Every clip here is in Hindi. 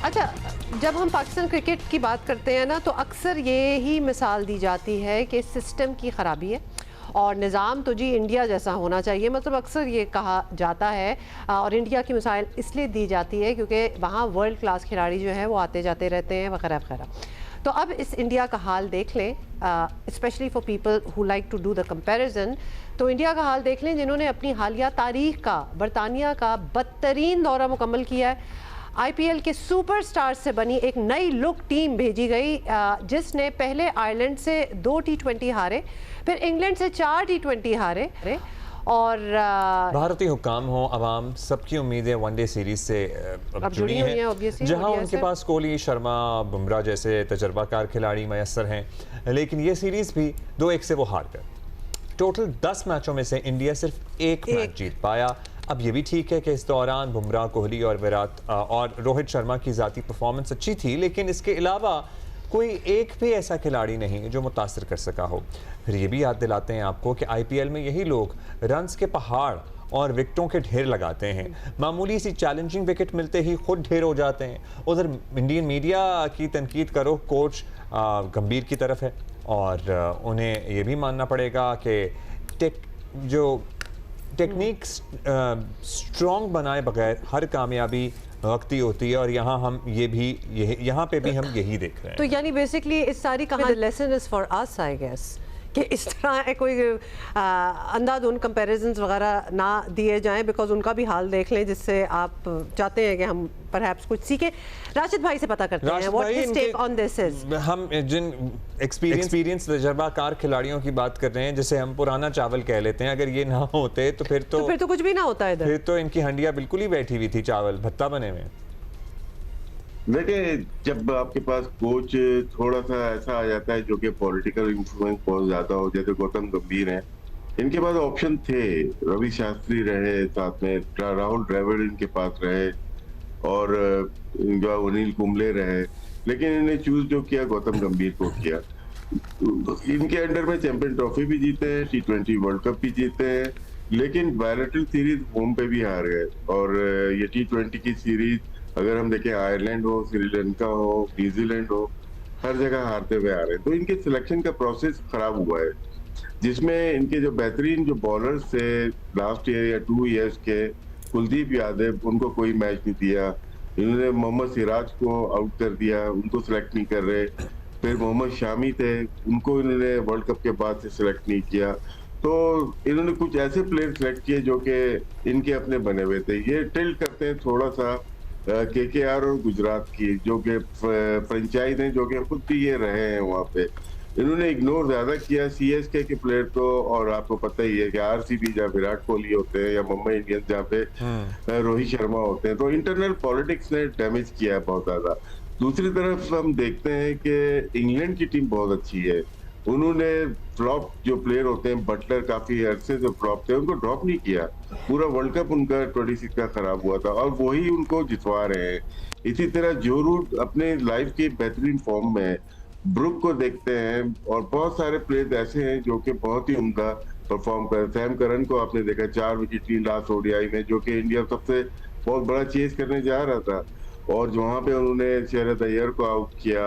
अच्छा, जब हम पाकिस्तान क्रिकेट की बात करते हैं ना, तो अक्सर ये ही मिसाल दी जाती है कि सिस्टम की ख़राबी है और निज़ाम तो जी इंडिया जैसा होना चाहिए, मतलब अक्सर ये कहा जाता है। और इंडिया की मिसाल इसलिए दी जाती है क्योंकि वहाँ वर्ल्ड क्लास खिलाड़ी जो हैं वो आते जाते रहते हैं वगैरह वगैरह। तो अब इस इंडिया का हाल देख लें, specially for people who like to do the comparison. तो इंडिया का हाल देख लें जिन्होंने अपनी हालिया तारीख का बरतानिया का बदतरीन दौरा मुकम्मल किया है। आईपीएल के सुपरस्टार से बनी एक नई लुक टीम भेजी गई, जिसने पहले आयरलैंड से 2 T20 हारे, फिर इंग्लैंड से 4 T20 हारे और भारतीय हुक्काम हो, अवाम सबकी उम्मीदें वनडे सीरीज से अब जुड़ी हैं, जहां उनके पास कोहली, शर्मा, बुमराह जैसे तजर्बाकार खिलाड़ी मैसर हैं। लेकिन ये सीरीज भी 2-1 से वो हार गए। टोटल 10 मैचों में से इंडिया सिर्फ एक मैच जीत पाया। अब ये भी ठीक है कि इस दौरान बुमराह, कोहली और विराट और रोहित शर्मा की ज़ाती परफॉर्मेंस अच्छी थी, लेकिन इसके अलावा कोई एक भी ऐसा खिलाड़ी नहीं जो मुतासर कर सका हो। फिर ये भी याद दिलाते हैं आपको कि आईपीएल में यही लोग रन्स के पहाड़ और विकेटों के ढेर लगाते हैं। मामूली सी चैलेंजिंग विकेट मिलते ही खुद ढेर हो जाते हैं। उधर इंडियन मीडिया की तनकीद करो, कोच गंभीर की तरफ है और उन्हें ये भी मानना पड़ेगा कि टेक्निक स्ट्रॉन्ग बनाए बगैर हर कामयाबी वक्ती होती है और यहाँ पे भी हम यही देख रहे हैं। तो यानी बेसिकली इस सारी कहानी lesson is for us, I guess, कि इस तरह कोई अंधाधुंध कंपैरिजन्स वगैरह ना दिए जाएं, बिकॉज उनका भी हाल देख लें जिससे आप चाहते हैं कि हम परहैप्स कुछ सीखें। राशिद भाई से पता करते हैं what his take on this is. हम जिन एक्सपीरियंस तजर्बाकार खिलाड़ियों की बात कर रहे हैं, जिसे हम पुराना चावल कह लेते हैं, अगर ये ना होते तो फिर तो कुछ भी ना होता इधर। फिर तो इनकी हंडिया बिल्कुल ही बैठी हुई थी, चावल भत्ता बने हुए। देखिए, जब आपके पास कोच थोड़ा सा ऐसा आ जाता है जो कि पॉलिटिकल इन्फ्लुएंस बहुत ज्यादा हो, जैसे गौतम गंभीर हैं, इनके पास ऑप्शन थे। रवि शास्त्री रहे साथ में, राहुल द्रविड़ इनके पास रहे और जो अनिल कुंबले रहे, लेकिन इन्हें चूज जो किया गौतम गंभीर को किया। इनके अंडर में चैंपियन ट्रॉफी भी जीते हैं, T20 वर्ल्ड कप भी जीते हैं, लेकिन बायलैटरल सीरीज होम पे भी हार गए। और ये T20 की सीरीज अगर हम देखें, आयरलैंड हो, श्रीलंका हो, न्यूजीलैंड हो, हर जगह हारते हुए आ रहे हैं। तो इनके सिलेक्शन का प्रोसेस खराब हुआ है, जिसमें इनके जो बेहतरीन जो बॉलर्स थे लास्ट ईयर या 2 इयर्स के, कुलदीप यादव, उनको कोई मैच नहीं दिया। इन्होंने मोहम्मद सिराज को आउट कर दिया, उनको सिलेक्ट नहीं कर रहे। फिर मोहम्मद शामी थे, उनको इन्होंने वर्ल्ड कप के बाद से सिलेक्ट नहीं किया। तो इन्होंने कुछ ऐसे प्लेयर सिलेक्ट किए जो कि इनके अपने बने हुए थे। ये टिल्ट करते हैं थोड़ा सा केकेआर और गुजरात की, जो कि फ्रेंचाइज हैं, जो कि खुद भी ये रहे हैं वहाँ पे। इन्होंने इग्नोर ज्यादा किया सीएसके के प्लेयर को। और आपको पता ही है कि आरसीबी जहाँ विराट कोहली होते हैं या मुंबई इंडियंस जहाँ पे रोहित शर्मा होते हैं, तो इंटरनल पॉलिटिक्स ने डैमेज किया है बहुत ज्यादा। दूसरी तरफ हम देखते हैं कि इंग्लैंड की टीम बहुत अच्छी है। उन्होंने फ्लॉप जो प्लेयर होते हैं, बटलर काफी अरसे से फ्लॉप थे, उनको ड्रॉप नहीं किया। पूरा वर्ल्ड कप उनका 26 का खराब हुआ था और वही उनको जितवा रहे हैं। इसी तरह जो रूट अपने लाइफ की बेहतरीन फॉर्म में है, ब्रुक को देखते हैं और बहुत सारे प्लेयर ऐसे हैं जो कि बहुत ही उम्दा परफॉर्म कर। सैम करन को आपने देखा 4 विकेट ली लास्ट ओडीआई में, जो कि इंडिया सबसे बहुत बड़ा चेज करने जा रहा था। और वहां पे उन्होंने शरद अय्यर को आउट किया,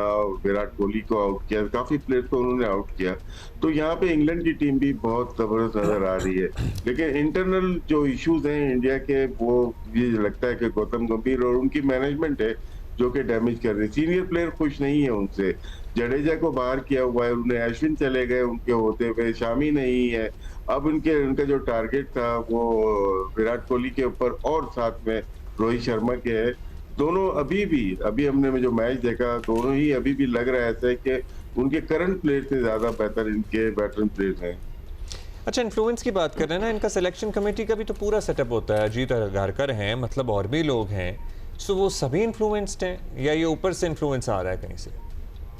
विराट कोहली को आउट किया, काफी प्लेयर को उन्होंने आउट किया। तो यहाँ पे इंग्लैंड की टीम भी बहुत जबरदस्त नजर आ रही है। लेकिन इंटरनल जो इश्यूज हैं इंडिया के, वो ये लगता है कि गौतम गंभीर और उनकी मैनेजमेंट है जो कि डैमेज कर रही है। सीनियर प्लेयर खुश नहीं है उनसे। जडेजा को बाहर किया हुआ है उन्हें, अश्विन चले गए उनके होते हुए, शामी नहीं है। अब उनका जो टारगेट था वो विराट कोहली के ऊपर और साथ में रोहित शर्मा के है। दोनों अभी हमने जो मैच देखा, दोनों ही अभी भी लग रहा है ऐसा कि उनके करंट प्लेयर से ज्यादा बेहतर इनके वेटरन प्लेयर हैं। अच्छा, इन्फ्लुएंस की बात कर रहे हैं ना, इनका सिलेक्शन कमेटी का भी तो पूरा सेटअप होता है। अजीत अगारकर हैं, मतलब और भी लोग हैं, सो वो सभी इन्फ्लुएंस्ड हैं या ये ऊपर से इन्फ्लुएंस आ रहा है कहीं से?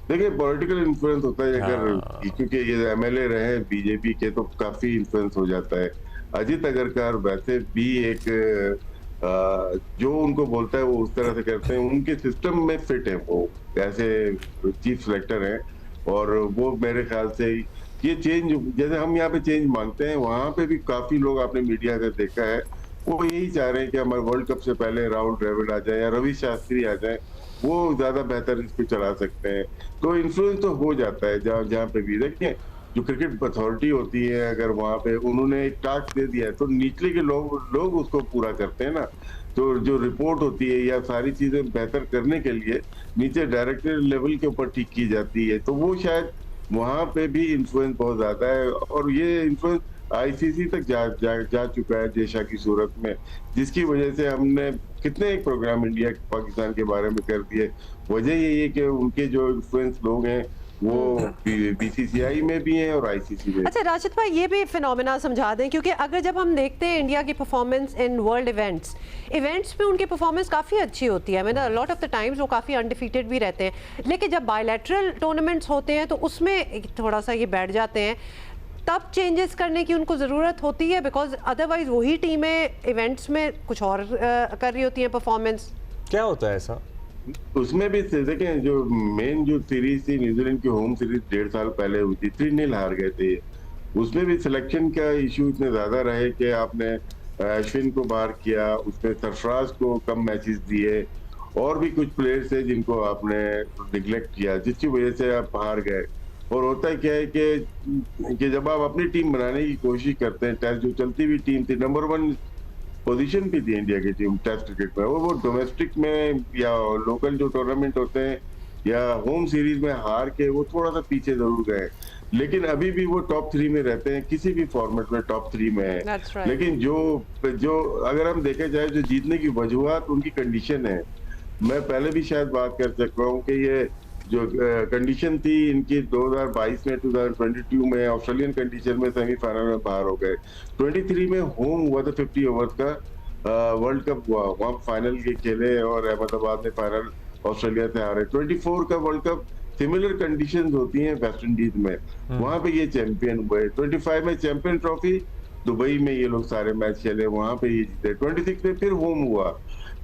देखिए, पॉलिटिकल इन्फ्लुएंस होता है अगर, क्योंकि ये एमएलए रहे बीजेपी के, तो काफी इन्फ्लुएंस हो जाता है। अजीत अगारकर वैसे भी एक जो उनको बोलता है वो उस तरह से करते हैं, उनके सिस्टम में फिट है, वो ऐसे चीफ सिलेक्टर हैं। और वो मेरे ख्याल से ये चेंज, जैसे हम यहाँ पे चेंज मांगते हैं, वहां पे भी काफी लोग आपने मीडिया का देखा है, वो यही चाह रहे हैं कि हमारे वर्ल्ड कप से पहले राहुल द्रविड़ आ जाए या रवि शास्त्री आ जाए। वो ज्यादा बेहतर इसको चला सकते हैं। तो इन्फ्लुएंस तो हो जाता है जहाँ जहाँ पे भी। देखिए जो क्रिकेट अथॉरिटी होती है, अगर वहां पे उन्होंने एक टास्क दे दिया है तो निचले के लोग उसको पूरा करते हैं ना। तो जो रिपोर्ट होती है या सारी चीजें बेहतर करने के लिए नीचे डायरेक्टर लेवल के ऊपर ठीक की जाती है, तो वो शायद वहां पे भी इन्फ्लुएंस बहुत ज्यादा है। और ये इन्फ्लुएंस आईसीसी तक जा चुका है जेशा की सूरत में, जिसकी वजह से हमने कितने एक प्रोग्राम इंडिया पाकिस्तान के बारे में कर दिए। वजह यही है कि उनके जो इन्फ्लुएंस लोग हैं वो बीसीसीआई में भी हैं और आईसीसी में। अच्छा राशिद भाई, ये भी फिनोमेना समझा दें, क्योंकि अगर जब हम देखते हैं इंडिया की परफॉर्मेंस इन वर्ल्ड इवेंट्स में उनकी परफॉर्मेंस काफ़ी अच्छी होती है। मैंने लॉट ऑफ द टाइम्स वो काफ़ी अनडिफीटेड भी रहते हैं, लेकिन जब बायलैटरल टूर्नामेंट्स होते हैं तो उसमें थोड़ा सा ये बैठ जाते हैं। तब चेंजेस करने की उनको ज़रूरत होती है, बिकॉज अदरवाइज वही टीमें इवेंट्स में कुछ और कर रही होती हैं परफॉर्मेंस। क्या होता है ऐसा? उसमें भी देखें, जो मेन जो सीरीज थी न्यूजीलैंड की होम सीरीज 1.5 साल पहले हुई थी, 3-0 हार गए थे। उसमें भी सिलेक्शन का इशू इतने ज्यादा रहे कि आपने अश्विन को बाहर किया, उसमें सरफराज को कम मैचेस दिए, और भी कुछ प्लेयर्स थे जिनको आपने निगलेक्ट किया, जिसकी वजह से आप हार गए। और होता क्या है कि जब आप अपनी टीम बनाने की कोशिश करते हैं, टेस्ट जो चलती हुई टीम थी, नंबर 1 पोजीशन भी थी इंडिया की टीम टेस्ट क्रिकेट में, वो डोमेस्टिक में या लोकल जो टूर्नामेंट होते हैं या होम सीरीज में हार के वो थोड़ा सा पीछे जरूर गए, लेकिन अभी भी वो टॉप 3 में रहते हैं, किसी भी फॉर्मेट में टॉप 3 में है। right. लेकिन जो अगर हम देखे जाए जो जीतने की वजूहत उनकी कंडीशन है, मैं पहले भी शायद बात कर सकता हूँ कि ये जो कंडीशन थी इनकी 2022 में 2022 में ऑस्ट्रेलियन कंडीशन में सेमीफाइनल में बाहर हो गए। 23 में होम हुआ था 50 ओवर्स का वर्ल्ड कप हुआ, वहां फाइनल के खेले और अहमदाबाद में फाइनल ऑस्ट्रेलिया से हारे। 24 का वर्ल्ड कप सिमिलर कंडीशंस होती हैं वेस्ट इंडीज में, वहां पे ये चैंपियन हुए। 25 में चैंपियन ट्रॉफी दुबई में ये लोग सारे मैच खेले, वहां पे ये जीते। 26 में फिर होम हुआ,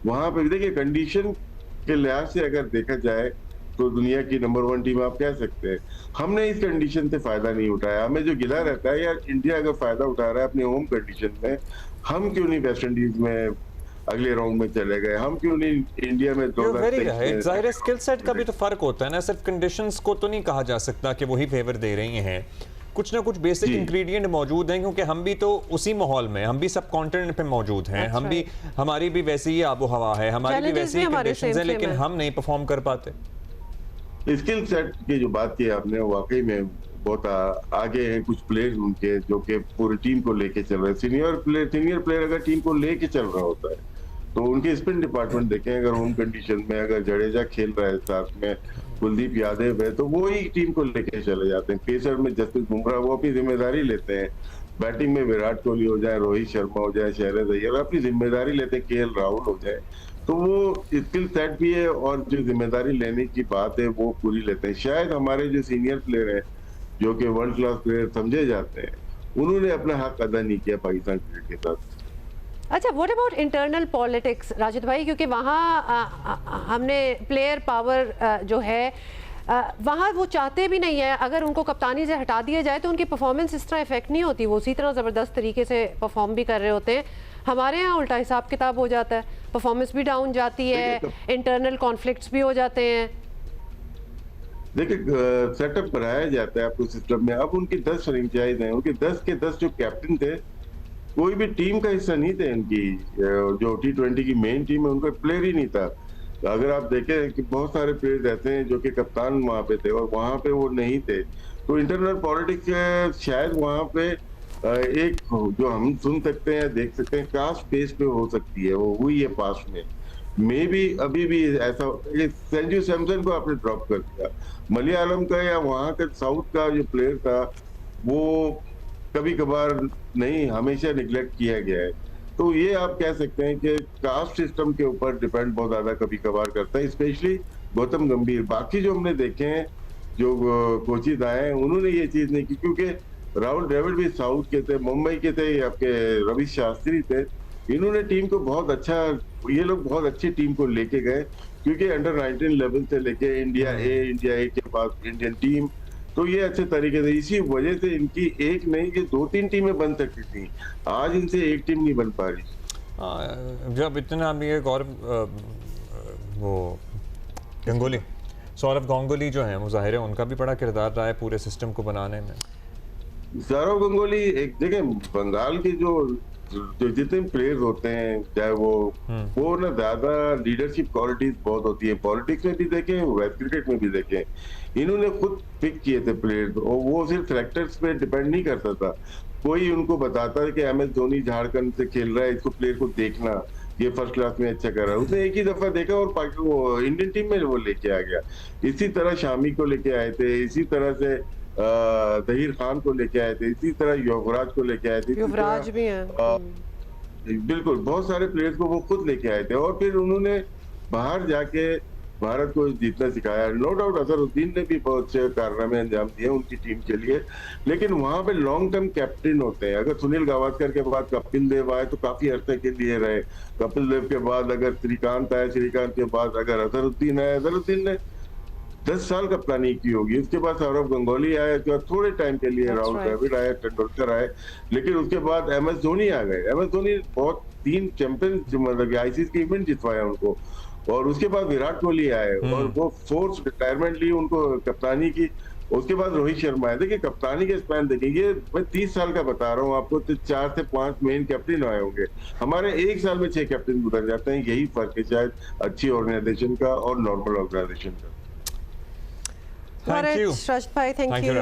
वहां पे देखिए कंडीशन के लिहाज से अगर देखा जाए तो दुनिया की नंबर 1 टीम आप कह सकते हैं। हमने इस कंडीशन से फायदा नहीं उठाया। हमें जो गिला रहता है यार, इंडिया अगर फायदा उठा रहा है अपने होम कंडीशन में, हम क्यों नहीं वेस्ट इंडीज में अगले राउंड में चले गए, हम क्यों नहीं इंडिया में 2023 स्किल सेट का भी तो फर्क होता है ना, सिर्फ कंडीशंस को तो नहीं कहा जा सकता कि वही फेवर दे रही हैं। कुछ ना कुछ बेसिक इंग्रेडिएंट मौजूद हैं, क्योंकि हम भी तो उसी माहौल में, हम भी सब कॉन्टिनेंट पे मौजूद हैं, हम भी, हमारी भी वैसी ही आबो हवा है, हमारी भी वैसी ही कंडीशंस हैं, लेकिन हम नहीं परफॉर्म कर पाते। स्किल सेट की जो बात की आपने, वाकई में बहुत आगे हैं कुछ प्लेयर्स उनके, जो कि पूरी टीम को लेके चल रहे हैं। सीनियर प्लेयर अगर टीम को लेके चल रहा होता है तो उनके स्पिन डिपार्टमेंट देखें, अगर होम कंडीशन में अगर जडेजा खेल रहा है, साथ में कुलदीप यादव है, तो वो ही टीम को लेके चले जाते हैं। पेसर में जसप्रीत बुमराह वो अपनी जिम्मेदारी लेते हैं, बैटिंग में विराट कोहली हो जाए, रोहित शर्मा हो जाए, शहरज अय्यर अपनी जिम्मेदारी लेते हैं, केएल राहुल हो जाए, तो वो स्किल सेट भी है और जो जिम्मेदारी लेने की बात है वो पूरी लेते हैं। शायद हमारे जो सीनियर प्लेयर हैं, जो कि वर्ल्ड क्लास प्लेयर समझे जाते हैं, उन्होंने अपना हक अदा नहीं किया पाकिस्तान क्रिकेट के साथ। अच्छा, what about internal politics Rashid भाई, क्योंकि वहाँ हमने प्लेयर पावर जो है वहाँ वो चाहते भी नहीं है, अगर उनको कप्तानी से हटा दिया जाए तो उनकी परफॉर्मेंस इस तरह इफेक्ट नहीं होती, वो उसी तरह ज़बरदस्त तरीके से परफॉर्म भी कर रहे होते हैं। हमारे यहाँ उल्टा हिसाब किताब हो जाता है, परफॉर्मेंस भी डाउन जाती है, इंटरनल कॉन्फ्लिक्ट्स भी हो जाते हैं। देखिए सेटअप कराया जाता है आपको सिस्टम में। अब उनकी 10 फ्रेंचाइज हैं, उनके 10 के 10 जो कैप्टन थे कोई भी टीम का हिस्सा नहीं थे। इनकी जो T20 की मेन टीम है उनका प्लेयर ही नहीं था। अगर आप देखें कि बहुत सारे प्लेयर ऐसे हैं जो कि कप्तान वहां पे थे और वहां पे वो नहीं थे, तो इंटरनल पॉलिटिक्स शायद वहां पे एक जो हम सुन सकते हैं, देख सकते हैं, कास्ट बेस पे हो सकती है, वो हुई है पास्ट में। मे भी अभी भी ऐसा, संजू सैमसन को आपने ड्रॉप कर दिया, मलयालम का या वहां का साउथ का जो प्लेयर था वो कभी कभार नहीं, हमेशा निगलेक्ट किया गया है। तो ये आप कह सकते हैं कि कास्ट सिस्टम के ऊपर डिपेंड बहुत ज्यादा कभी कभार करता है, स्पेशली गौतम गंभीर। बाकी जो हमने देखे हैं जो कोचिज आए हैं उन्होंने ये चीज नहीं की, क्योंकि राहुल द्रविड़ भी साउथ के थे, मुंबई के थे, आपके रवि शास्त्री थे, इन्होंने टीम को बहुत अच्छा, ये लोग बहुत अच्छी टीम को लेके गए, क्योंकि अंडर 19 लेवल से लेके इंडिया ए के पास इंडियन टीम, तो ये अच्छे तरीके से, इसी वजह से इनकी एक नहीं कि 2-3 टीमें बन सकती थी, आज इनसे एक टीम नहीं बन पा रही। जब इतना भी एक और वो गंगोली, सौरव गांगुली जो हैं वो ज़ाहिर है उनका भी बड़ा किरदार रहा है पूरे सिस्टम को बनाने में। सौरव गंगुली एक देखें, बंगाल के जो जितने प्लेयर्स होते हैं, चाहे वो ना ज्यादा लीडरशिप क्वालिटीज बहुत होती है। पॉलिटिक्स में भी देखें, वेस्ट क्रिकेट में भी देखें, इन्होंने खुद पिक किए थे प्लेयर्स और वो सिर्फ सेलेक्टर्स पे डिपेंड नहीं करता था। कोई उनको बताता है कि MS धोनी झारखंड से खेल रहा है, इसको प्लेयर को देखना, ये फर्स्ट क्लास में अच्छा कर रहा है। उसने एक ही दफा देखा और इंडियन टीम में वो लेके आ गया। इसी तरह शामी को लेके आए थे, इसी तरह से जहीर खान को लेके आए थे, इसी तरह युवराज को लेके आए थे, युवराज भी हैं। बिल्कुल, बहुत सारे प्लेयर्स को वो खुद लेके आए थे और फिर उन्होंने बाहर जाके भारत को जीतना सिखाया। नो डाउट अजहरुद्दीन ने भी बहुत से कारनामे अंजाम दिए उनकी टीम के लिए, लेकिन वहां पे लॉन्ग टर्म कैप्टन होते हैं। अगर सुनील गावस्कर के बाद कपिल देव आए तो काफी अरसे के लिए रहे। कपिल देव के बाद अगर श्रीकांत आए, श्रीकांत के बाद अगर अजहरुद्दीन आए, अजहरुद्दीन ने 10 साल कप्तानी की होगी। उसके बाद सौरव गंगुली आए, उसके बाद थोड़े टाइम के लिए राहुल द्रविड़ आए, तेंदुलकर आए, लेकिन उसके बाद MS धोनी आ गए। MS धोनी बहुत 3 चैंपियन मतलब ICC के इवेंट जितवाया उनको, और उसके बाद विराट कोहली आए और वो फोर्स रिटायरमेंट ली, उनको कप्तानी की। उसके बाद रोहित शर्मा आए। देखिए कप्तानी के स्पैन देखिए, मैं 30 साल का बता रहा हूँ आपको, तो 4 से 5 मेन कैप्टन आए होंगे। हमारे 1 साल में 6 कैप्टन गुजर जाते हैं। यही फर्क है शायद अच्छी ऑर्गेनाइजेशन का और नॉर्मल ऑर्गेनाइजेशन का। Thank you. Rajat bhai, thank you.